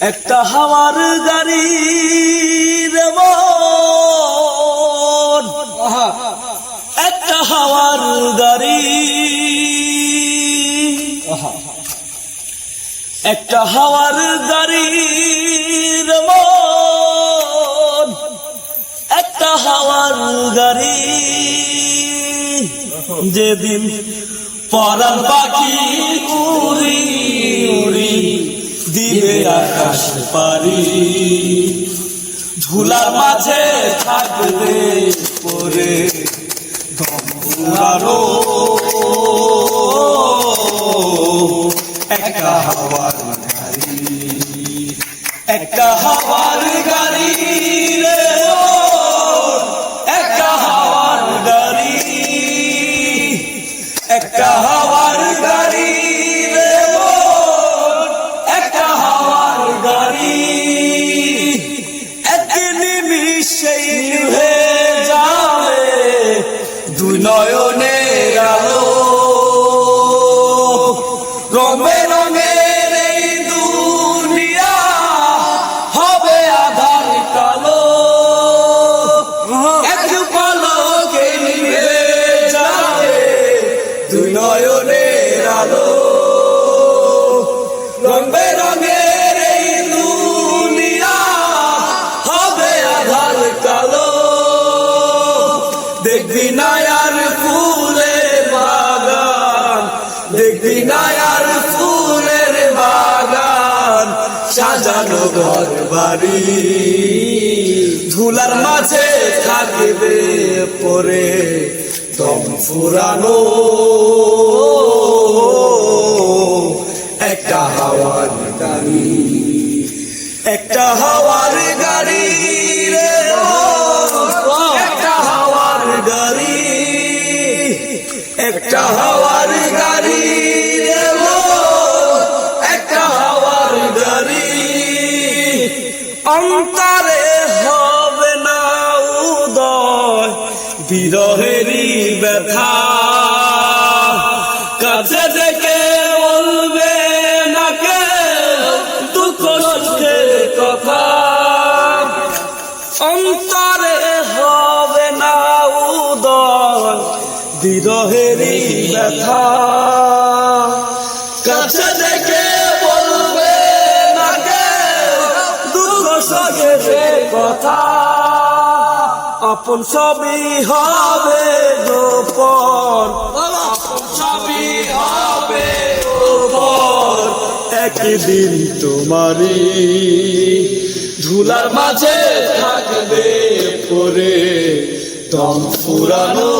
একটা হাওয়ার গাড়ি রে মন, একটা হাওয়ার গাড়ি, একটা হাওয়ার গাড়ি রে মন, একটা হাওয়ার গাড়ি। যেদিন পরাণ পাখি উড়ি উড়ি দিবে আকাশ পারি, ঝুলার মাঝে থাকবে পরে দম ফুরানো একটা হাওয়ার গাড়ি, একটা হাওয়ার গাড়ি রে একটা হাওয়ার গাড়ি, একটা হাওয়ার গাড়ি রে একটা হাওয়ার গাড়ি। এক নিমিষেই নিভে যাবে দুই নয়নের আলো, রঙে রঙের এই দুনিয়া হবে আধার কালো। এক পলকে নিভে যাবে দুই নয়নের আলো, রঙে রঙের এই দুনিয়া হবে আধার কালো। দেখবি না আর ফুলের বাগান, দেখবি না আর ফুলের বাগান, সাজানো ঘর বাড়ি, ধুলার মাঝে থাকবে পরে দম ফুরানো একটা হাওয়ার গাড়ি, একটা হাওয়ার গাড়ি রে একটা হাওয়ার গাড়ি, একটা হাওয়ার গাড়ি রে একটা হাওয়ার গাড়ি। অন্তরে হবে না উদয় বিরহেরই ব্যথা, কাছে থেকে বলবে না কে দুঃখ সুখের কথা। অন্তরে হবে না উদয় বিরহেরই ব্যথা, কাছে থেকে বলবে না কে দুঃখ সুখের কথা। আপন সবই হবে গোপন, আপন সবই হবে গোপন, একদিন তোমারই ধুলার মাঝে থাকবে পরে দম ফুরানো।